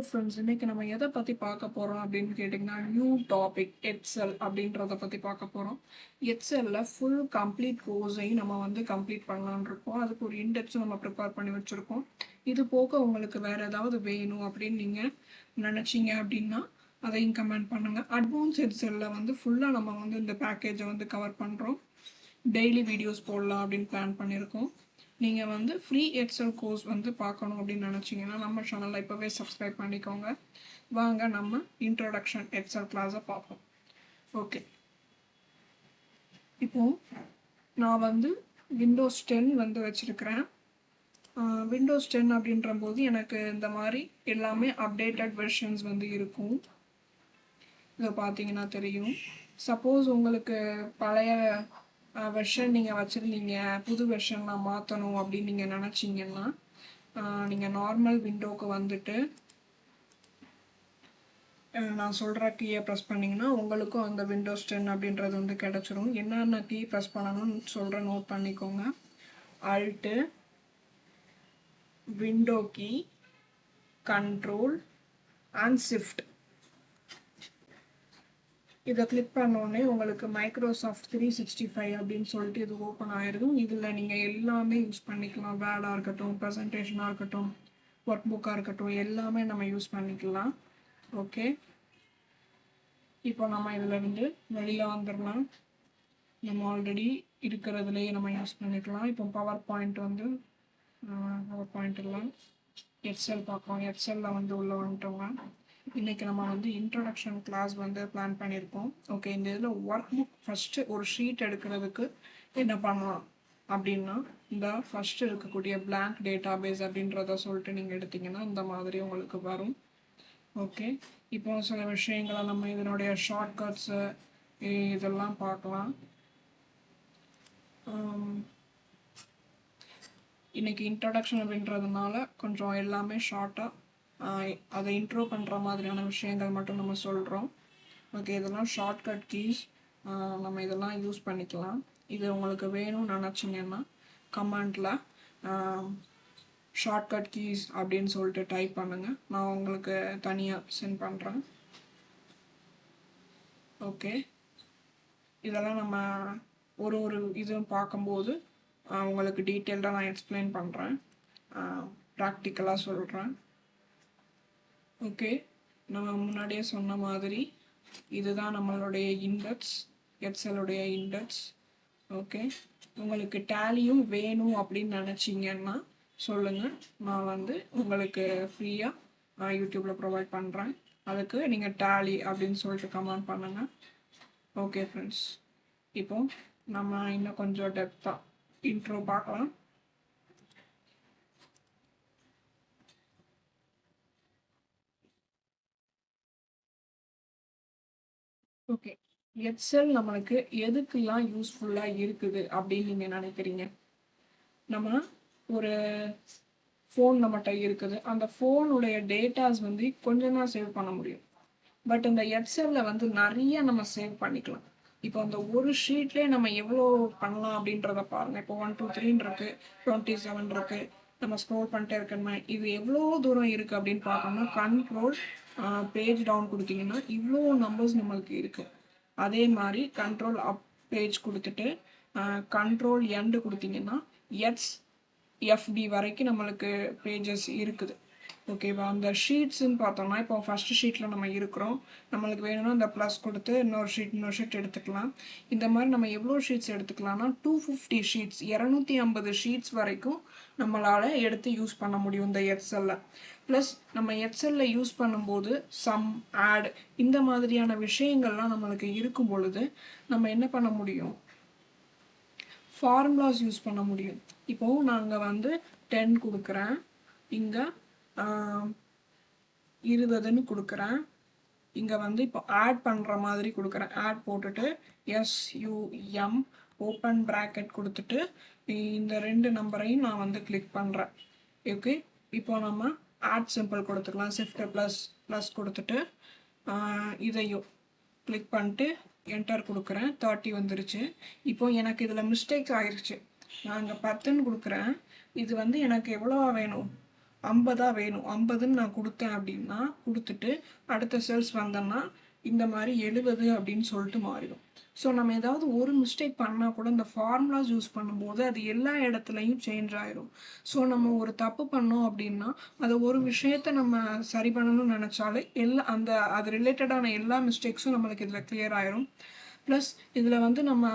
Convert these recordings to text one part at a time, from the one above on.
Friends, இன்னைக்கு நம்ம எதை பற்றி பார்க்க போகிறோம் அப்படின்னு கேட்டிங்கன்னா, நியூ டாபிக் எக்ஸல் அப்படின்றத பற்றி பார்க்க போகிறோம். எக்ஸலில் ஃபுல் கம்ப்ளீட் கோர்ஸையும் நம்ம வந்து கம்ப்ளீட் பண்ணலான்னு இருக்கோம். அதுக்கு ஒரு இண்டெக்ஸும் நம்ம ப்ரிப்பேர் பண்ணி வச்சுருக்கோம். இது போக உங்களுக்கு வேறு ஏதாவது வேணும் அப்படின்னு நீங்கள் நினச்சிங்க அப்படின்னா அதையும் கமெண்ட் பண்ணுங்கள். அட்வான்ஸ் எக்ஸலில் வந்து ஃபுல்லாக நம்ம வந்து இந்த பேக்கேஜை வந்து கவர் பண்ணுறோம். டெய்லி வீடியோஸ் போடலாம் அப்படின்னு பிளான் பண்ணியிருக்கோம். நீங்கள் வந்து ஃப்ரீ எக்ஸல் கோர்ஸ் வந்து பார்க்கணும் அப்படின்னு நினச்சிங்கன்னா நம்ம சேனலில் இப்போவே சப்ஸ்கிரைப் பண்ணிக்கோங்க. வாங்க நம்ம இன்ட்ரோடக்ஷன் எக்ஸல் கிளாஸை பார்ப்போம். ஓகே, இப்போது நான் வந்து விண்டோஸ் 10 வந்து வச்சுருக்கிறேன். விண்டோஸ் 10 அப்படின்ற போது எனக்கு இந்த மாதிரி எல்லாமே அப்டேட்டட் வெர்ஷன்ஸ் வந்து இருக்கும். இதை பார்த்தீங்கன்னா தெரியும். சப்போஸ் உங்களுக்கு பழைய வெர்ஷன் நீங்கள் வச்சுருந்தீங்க, புது வெர்ஷன்லாம் மாற்றணும் அப்படின்னு நீங்கள் நினச்சிங்கன்னா நீங்கள் நார்மல் விண்டோவுக்கு வந்துட்டு நான் சொல்கிற கீயை ப்ரெஸ் பண்ணிங்கன்னா உங்களுக்கும் அந்த விண்டோஸ் 10 அப்படின்றது வந்து கிடச்சிரும். என்னென்ன கீ ப்ரெஸ் பண்ணணும்னு சொல்கிற நோட் பண்ணிக்கோங்க. Alt, window key, control and shift. இதை கிளிக் பண்ணோடனே உங்களுக்கு மைக்ரோசாஃப்ட் 365 அப்படின்னு சொல்லிட்டு இது ஓப்பன் ஆயிடும். இதில் நீங்கள் எல்லாமே யூஸ் பண்ணிக்கலாம். வேர்டாக இருக்கட்டும், ப்ரெசன்டேஷனாக இருக்கட்டும், ஒர்க் புக்காக இருக்கட்டும், எல்லாமே நம்ம யூஸ் பண்ணிக்கலாம். ஓகே, இப்போ நம்ம இதில் இருந்து வெளியில் வந்துடலாம். நம்ம ஆல்ரெடி இருக்கிறதுலையே நம்ம யூஸ் பண்ணிக்கலாம். இப்போ பவர் பாயிண்ட் வந்து பவர் பாயிண்ட் இல்லை, எக்ஸல் பார்க்கலாம். எக்ஸலில் வந்து உள்ளே வந்துட்டோங்க. இன்றைக்கி நம்ம வந்து இன்ட்ரடக்ஷன் கிளாஸ் வந்து பிளான் பண்ணியிருக்கோம். ஓகே, இந்த இதில் ஒர்க் புக் ஃபஸ்ட்டு ஒரு ஷீட் எடுக்கிறதுக்கு என்ன பண்ணலாம் அப்படின்னா, இந்த ஃபஸ்ட்டு இருக்கக்கூடிய பிளாங்க் டேட்டா பேஸ் அப்படின்றத சொல்லிட்டு நீங்கள் எடுத்திங்கன்னா இந்த மாதிரி உங்களுக்கு வரும். ஓகே, இப்போ சில விஷயங்களை நம்ம இதனுடைய ஷார்ட்கட்ஸு இதெல்லாம் பார்க்கலாம். இன்றைக்கி இன்ட்ரடக்ஷன் அப்படின்றதுனால கொஞ்சம் எல்லாமே ஷார்ட்டாக அதை இன்ட்ரோ பண்ணுற மாதிரியான விஷயங்கள் மட்டும் நம்ம சொல்கிறோம். ஓகே, இதெல்லாம் ஷார்ட்கட் கீஸ், நம்ம இதெல்லாம் யூஸ் பண்ணிக்கலாம். இது உங்களுக்கு வேணும்னு நினச்சிங்கன்னா கமெண்டில் ஷார்ட்கட் கீஸ் அப்படின்னு சொல்லிட்டு டைப் பண்ணுங்கள். நான் உங்களுக்கு தனியாக சென்ட் பண்ணுறேன். ஓகே, இதெல்லாம் நம்ம ஒரு இதுவும் பார்க்கும்போது உங்களுக்கு டீட்டெயில்டாக நான் எக்ஸ்பிளைன் பண்ணுறேன், ப்ராக்டிக்கலாக சொல்கிறேன். ஓகே, நம்ம முன்னாடியே சொன்ன மாதிரி இதுதான் நம்மளுடைய இண்டெக்ஸ், எக்ஸலுடைய இண்டெக்ஸ். ஓகே, உங்களுக்கு டேலியும் வேணும் அப்படின்னு நினச்சிங்கன்னா சொல்லுங்கள். நான் வந்து உங்களுக்கு ஃப்ரீயாக யூடியூப்பில் ப்ரொவைட் பண்ணுறேன். அதுக்கு நீங்கள் டேலி அப்படின்னு சொல்லிட்டு கமெண்ட் பண்ணுங்கள். ஓகே ஃப்ரெண்ட்ஸ், இப்போ நம்ம இன்னும் கொஞ்சம் டெப்த்தாக இன்ட்ரோ பார்க்கலாம். ஓகே, எக்ஸல் நம்மளுக்கு எதுக்கெல்லாம் யூஸ்ஃபுல்லாக இருக்குது அப்படின்னு நீங்கள் நினைக்கிறீங்க? நம்ம ஒரு ஃபோன் நம்மகிட்ட இருக்குது, அந்த ஃபோனுடைய டேட்டாஸ் வந்து கொஞ்சம் தான் சேவ் பண்ண முடியும். பட் இந்த எக்ஸலில் வந்து நிறைய நம்ம சேவ் பண்ணிக்கலாம். இப்போ அந்த ஒரு ஷீட்லேயே நம்ம எவ்வளோ பண்ணலாம் அப்படின்றத பாருங்கள். இப்போ 1 2 3 இருக்குது, 27 இருக்குது, நம்ம ஸ்க்ரோல் பண்ணிட்டே இருக்கணுமே. இது எவ்வளோ தூரம் இருக்குது அப்படின்னு பார்த்தோம்னா கண்ட்ரோல் பேஜ் டவுன் கொடுத்தீங்கன்னா இவ்வளோ நம்பர்ஸ் நம்மளுக்கு இருக்குது. அதே மாதிரி கண்ட்ரோல் அப் பேஜ் கொடுத்துட்டு கண்ட்ரோல் எண்டு கொடுத்தீங்கன்னா எஃப்டி வரைக்கும் நம்மளுக்கு பேஜஸ் இருக்குது. ஓகேவா, அந்த ஷீட்ஸ்ன்னு பார்த்தோம்னா இப்போ ஃபஸ்ட்டு ஷீட்டில் நம்ம இருக்கிறோம், நம்மளுக்கு வேணும்னா இந்த ப்ளஸ் கொடுத்து இன்னொரு ஷீட் எடுத்துக்கலாம். இந்த மாதிரி நம்ம எவ்வளோ ஷீட்ஸ் எடுத்துக்கலாம்னா 250 ஷீட்ஸ், 250 ஷீட்ஸ் வரைக்கும் நம்மளால் எடுத்து யூஸ் பண்ண முடியும் இந்த எக்ஸலில். ப்ளஸ் நம்ம எக்ஸலில் யூஸ் பண்ணும்போது சம், ஆட் இந்த மாதிரியான விஷயங்கள்லாம் நம்மளுக்கு இருக்கும் பொழுது நம்ம என்ன பண்ண முடியும், ஃபார்முலாஸ் யூஸ் பண்ண முடியும். இப்போது நாங்கள் வந்து 10 கொடுக்குறேன், இங்கே 20ன்னு கொடுக்குறேன், இங்கே வந்து இப்போ ஆட் பண்ணுற மாதிரி கொடுக்குறேன். ஆட் போட்டுட்டு SUM ஓப்பன் ப்ராக்கெட் கொடுத்துட்டு இந்த 2 நம்பரையும் நான் வந்து கிளிக் பண்ணுறேன். ஓகே, இப்போ நம்ம ஆட் சிம்பிள் கொடுத்துக்கலாம். ஷிஃப்ட் ப்ளஸ் கொடுத்துட்டு இதையும் கிளிக் பண்ணிட்டு என்டர் கொடுக்குறேன். 30 வந்துருச்சு. இப்போ எனக்கு இதில் மிஸ்டேக்ஸ் ஆயிடுச்சு. நான் இங்கே 10ன்னு கொடுக்குறேன். இது வந்து எனக்கு எவ்வளோவா வேணும், 50 வேணும் 50ன்னு நான் கொடுத்தேன் அப்படின்னா கொடுத்துட்டு அடுத்த செல்ஸ் வந்தேன்னா இந்த மாதிரி 70 அப்படின்னு சொல்லிட்டு மாறிடும். ஸோ நம்ம ஏதாவது ஒரு மிஸ்டேக் பண்ணால் கூட இந்த ஃபார்முலாஸ் யூஸ் பண்ணும்போது அது எல்லா இடத்துலையும் சேஞ்ச் ஆயிரும். ஸோ நம்ம ஒரு தப்பு பண்ணோம் அப்படின்னா அதை ஒரு விஷயத்த நம்ம சரி பண்ணணும்னு நினச்சாலே அந்த அது ரிலேட்டடான எல்லா மிஸ்டேக்ஸும் நம்மளுக்கு இதில் கிளியர் ஆயிரும். ப்ளஸ் இதில் வந்து நம்ம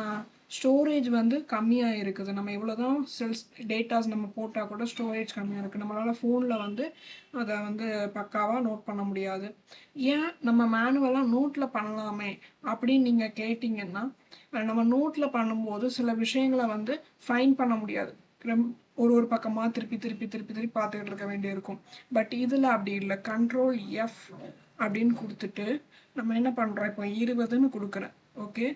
ஸ்டோரேஜ் வந்து கம்மியாக இருக்குது. நம்ம இவ்வளோதான் செல்ஸ் டேட்டாஸ் நம்ம போட்டால் கூட ஸ்டோரேஜ் கம்மியாக இருக்குது. நம்மளால் ஃபோனில் வந்து அதை வந்து பக்காவாக நோட் பண்ண முடியாது. ஏன் நம்ம மேனுவலாக நோட்டில் பண்ணலாமே அப்படின்னு நீங்கள் கேட்டிங்கன்னா நம்ம நோட்டில் பண்ணும்போது சில விஷயங்களை வந்து ஃபைன் பண்ண முடியாது. ஒரு பக்கமாக திருப்பி திருப்பி திருப்பி திருப்பி பார்த்துக்கிட்டு இருக்க வேண்டியிருக்கும். பட் இதில் அப்படி இல்லை. கண்ட்ரோல் F அப்படின்னு கொடுத்துட்டு நம்ம என்ன பண்ணுறோம், இப்போ 20ன்னு கொடுக்குறேன். Okay,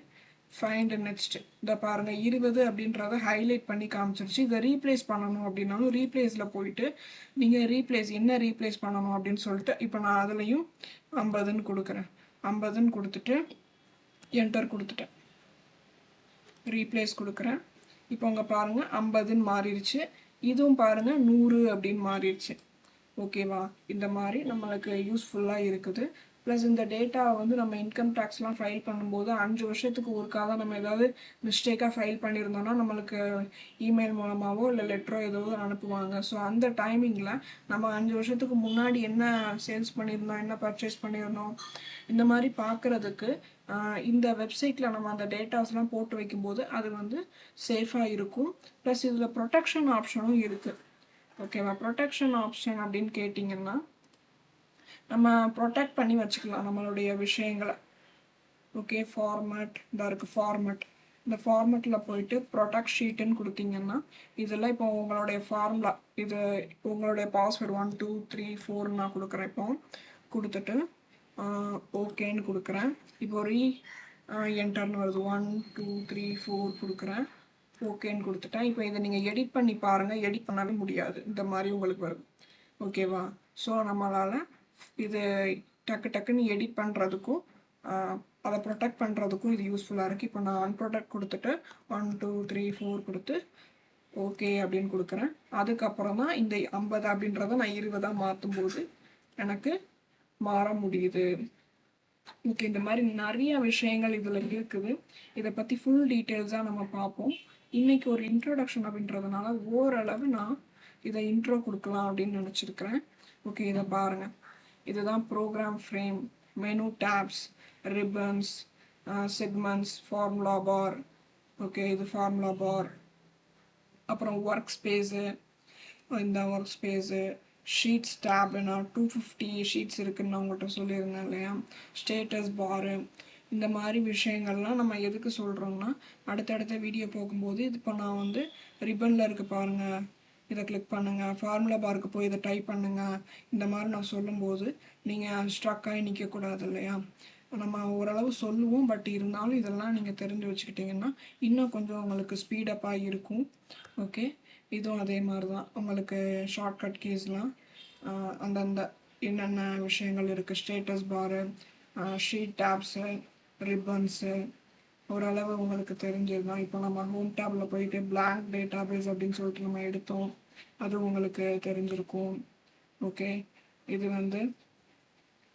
find next. இதை பாருங்க 20 அப்படின்றத ஹைலைட் பண்ணி காமிச்சிருச்சு. இதை ரீப்ளேஸ் பண்ணணும் அப்படின்னாலும் ரீப்ளேஸில் போயிட்டு நீங்கள் என்ன ரீப்ளேஸ் பண்ணணும் அப்படின்னு சொல்லிட்டு இப்போ நான் அதுலேயும் 50ன்னு கொடுக்குறேன். 50ன்னு கொடுத்துட்டு என்டர் கொடுத்துட்டேன். ரீப்ளேஸ் கொடுக்குறேன். இப்போ அங்கே பாருங்க 50ன்னு மாறிடுச்சு. இதுவும் பாருங்க 100 அப்படின்னு மாறிடுச்சு. ஓகேவா, இந்த மாதிரி நம்மளுக்கு யூஸ்ஃபுல்லாக இருக்குது. ப்ளஸ் இந்த டேட்டாவை வந்து நம்ம இன்கம் டேக்ஸ்லாம் ஃபைல் பண்ணும்போது 5 வருஷத்துக்கு ஒருக்காக தான் நம்ம ஏதாவது மிஸ்டேக்காக ஃபைல் பண்ணியிருந்தோம்னா நம்மளுக்கு இமெயில் மூலமாகவோ இல்லை லெட்டரோ ஏதோ அனுப்புவாங்க. ஸோ அந்த டைமிங்கில் நம்ம 5 வருஷத்துக்கு முன்னாடி என்ன சேல்ஸ் பண்ணியிருந்தோம், என்ன பர்ச்சேஸ் பண்ணியிருந்தோம், இந்த மாதிரி பார்க்குறதுக்கு இந்த வெப்சைட்டில் நம்ம அந்த டேட்டாஸ்லாம் போட்டு வைக்கும்போது அது வந்து சேஃபாக இருக்கும். ப்ளஸ் இதில் ப்ரொடெக்ஷன் ஆப்ஷனும் இருக்குது. ஓகேவா, ப்ரொடெக்ஷன் ஆப்ஷன் அப்படின்னு கேட்டிங்கன்னா நம்ம ப்ரொடெக்ட் பண்ணி வச்சுக்கலாம் நம்மளுடைய விஷயங்களை. ஓகே, ஃபார்மேட் இதாக இருக்குது. ஃபார்மேட், இந்த ஃபார்மேட்டில் போயிட்டு ப்ரொடெக்ட் ஷீட்டுன்னு கொடுத்தீங்கன்னா இதில் இப்போ உங்களுடைய ஃபார்முலா, இது உங்களுடைய பாஸ்வேர்டு 1 2 3 4 நான் கொடுக்குறேன். இப்போ கொடுத்துட்டு ஓகேன்னு கொடுக்குறேன். இப்போ என்டர்னு வருது. 1 2 3 4 கொடுக்குறேன். ஓகேன்னு கொடுத்துட்டேன். இப்போ இதை நீங்கள் எடிட் பண்ணி பாருங்கள். எடிட் பண்ணவே முடியாது, இந்த மாதிரி உங்களுக்கு வரும். ஓகேவா, ஸோ நம்மளால் இது டக்குன்னு எடிட் பண்ணுறதுக்கும் அதை ப்ரொடெக்ட் பண்ணுறதுக்கும் இது யூஸ்ஃபுல்லாக இருக்குது. இப்போ நான் அன்ப்ரொடெக்ட் கொடுத்துட்டு 1 2 3 4 கொடுத்து ஓகே அப்படின்னு கொடுக்குறேன். அதுக்கப்புறம் தான் இந்த 50 அப்படின்றத நான் 20 மாற்றும்போது எனக்கு மாற முடியுது. ஓகே, இந்த மாதிரி நிறைய விஷயங்கள் இதில் இருக்குது. இதை பற்றி ஃபுல் டீட்டெயில்ஸாக நம்ம பார்ப்போம். இன்னைக்கு ஒரு இன்ட்ரோடக்ஷன் அப்படின்றதுனால ஓரளவு நான் இதை இன்ட்ரோ கொடுக்கலாம் அப்படின்னு நினச்சிருக்கிறேன். ஓகே, இதை பாருங்கள். இதுதான் program frame, menu tabs, ribbons, segments, formula bar. Okay, இது ஃபார்முலா பார். அப்புறம் ஒர்க் ஸ்பேஸு, இந்த ஒர்க் ஸ்பேஸு, ஷீட்ஸ் டேப், நான் 250 ஷீட்ஸ் இருக்குதுன்னு நான் உங்கள்கிட்ட சொல்லியிருந்தேன் இல்லையா. ஸ்டேட்டஸ் பாரு, இந்த மாதிரி விஷயங்கள்லாம் நம்ம எதுக்கு சொல்கிறோம்னா அடுத்தடுத்த வீடியோ போகும்போது இப்போ நான் வந்து ரிப்பனில் இருக்குது பாருங்கள், இதை கிளிக் பண்ணுங்கள், ஃபார்முலா பாருக்கு போய் இதை டைப் பண்ணுங்கள், இந்த மாதிரி நான் சொல்லும்போது நீங்கள் ஸ்ட்ரக்காகி நிற்கக்கூடாது இல்லையா. நம்ம ஓரளவு சொல்லுவோம், பட் இருந்தாலும் இதெல்லாம் நீங்கள் தெரிஞ்சு வச்சுக்கிட்டிங்கன்னா இன்னும் கொஞ்சம் உங்களுக்கு ஸ்பீடப்பாக இருக்கும். ஓகே, இதுவும் அதே மாதிரி தான். உங்களுக்கு ஷார்ட்கட் கீஸ்லாம் அந்தந்த என்னென்ன விஷயங்கள் இருக்குது, ஸ்டேட்டஸ் பாரு, ஷீட் டேப்ஸு, ரிப்பன்ஸு, ஓரளவு உங்களுக்கு தெரிஞ்சது தான். இப்போ நம்ம ஹோம் டேப்பில் போயிட்டு பிளாங்க் டேட்டாபேஸ் அப்படின்னு சொல்லிட்டு நம்ம எடுத்தோம், அது உங்களுக்கு தெரிஞ்சிருக்கும். ஓகே, இது வந்து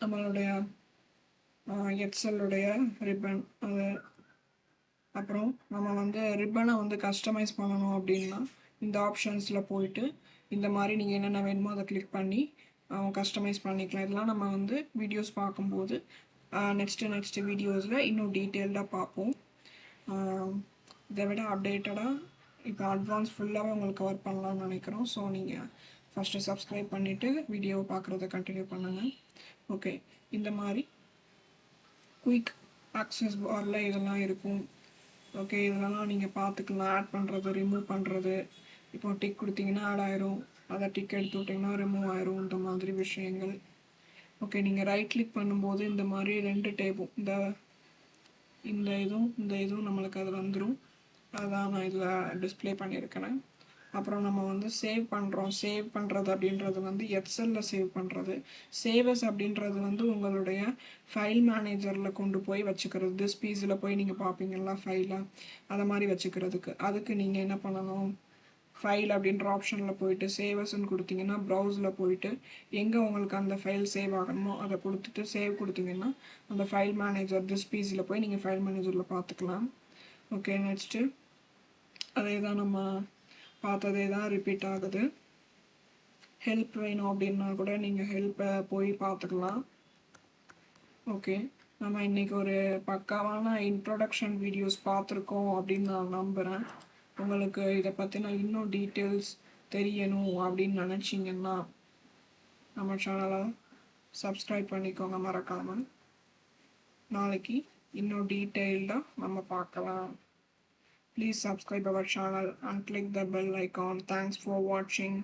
நம்மளுடைய எக்ஸலுடைய ரிப்பன். அது அப்புறம் நம்ம வந்து ரிப்பனை வந்து கஸ்டமைஸ் பண்ணணும் அப்படின்னா இந்த ஆப்ஷன்ஸில் போயிட்டு இந்த மாதிரி நீங்கள் என்னென்ன வேணுமோ அதை கிளிக் பண்ணி கஸ்டமைஸ் பண்ணிக்கலாம். இதெல்லாம் நம்ம வந்து வீடியோஸ் பார்க்கும்போது நெக்ஸ்ட் வீடியோஸில் இன்னும் டீட்டெயில்டாக பார்ப்போம். இதை விட அப்டேட்டடாக இப்போ அட்வான்ஸ் ஃபுல்லாகவே உங்களுக்கு கவர் பண்ணலாம்னு நினைக்கிறோம். ஸோ நீங்கள் ஃபஸ்ட்டு சப்ஸ்கிரைப் பண்ணிவிட்டு வீடியோவை பார்க்குறத கண்டினியூ பண்ணுங்கள். ஓகே, இந்த மாதிரி குயிக் ஆக்சஸ் பாரில் இதெல்லாம் இருக்கும். ஓகே, இதெல்லாம் நீங்கள் பார்த்துக்கலாம். ஆட் பண்ணுறது, ரிமூவ் பண்ணுறது. இப்போ டிக் கொடுத்தீங்கன்னா ஆட் ஆயிரும், அதை டிக் எடுத்து விட்டிங்கன்னா ரிமூவ் ஆயிரும், இந்த மாதிரி விஷயங்கள். ஓகே, நீங்கள் ரைட் கிளிக் பண்ணும்போது இந்த மாதிரி 2 டேபும் இந்த இதுவும் நம்மளுக்கு அது வந்துடும். அதான் நான் இதில் டிஸ்பிளே பண்ணியிருக்கிறேன். அப்புறம் நம்ம வந்து சேவ் பண்ணுறது அப்படின்றது வந்து எக்ஸலில் சேவ் பண்ணுறது. சேவஸ் அப்படின்றது வந்து உங்களுடைய ஃபைல் மேனேஜரில் கொண்டு போய் வச்சுக்கிறது. திஸ் பீஸில் போய் நீங்கள் பார்ப்பீங்களா ஃபைலாக, அதை மாதிரி வச்சுக்கிறதுக்கு. அதுக்கு நீங்கள் என்ன பண்ணணும், ஃபைல் அப்படின்ற ஆப்ஷனில் போயிட்டு சேவஸ்ன்னு கொடுத்தீங்கன்னா ப்ரௌஸில் போயிட்டு எங்கே உங்களுக்கு அந்த ஃபைல் சேவ் ஆகணுமோ அதை கொடுத்துட்டு சேவ் கொடுத்தீங்கன்னா அந்த ஃபைல் மேனேஜர் திஸ் பிசியில் போய் நீங்கள் ஃபைல் மேனேஜரில் பார்த்துக்கலாம். ஓகே, நெக்ஸ்ட்டு அதே தான் நம்ம பார்த்ததே தான் ரிப்பீட் ஆகுது. ஹெல்ப் வேணும் அப்படின்னா கூட நீங்கள் ஹெல்ப்பை போய் பார்த்துக்கலாம். ஓகே, நம்ம இன்றைக்கி ஒரு பக்காவான இன்ட்ரோடக்ஷன் வீடியோஸ் பார்த்துருக்கோம் அப்படின்னு நான் நம்புகிறேன். உங்களுக்கு இதை பற்றின இன்னும் டீட்டெயில்ஸ் தெரியணும் அப்படின்னு நினச்சிங்கன்னா நம்ம சேனலை சப்ஸ்கிரைப் பண்ணிக்கோங்க மறக்காமல். நாளைக்கு இன்னும் டீட்டெயில்டாக நம்ம பார்க்கலாம். Please subscribe our channel and click the bell icon. Thanks for watching.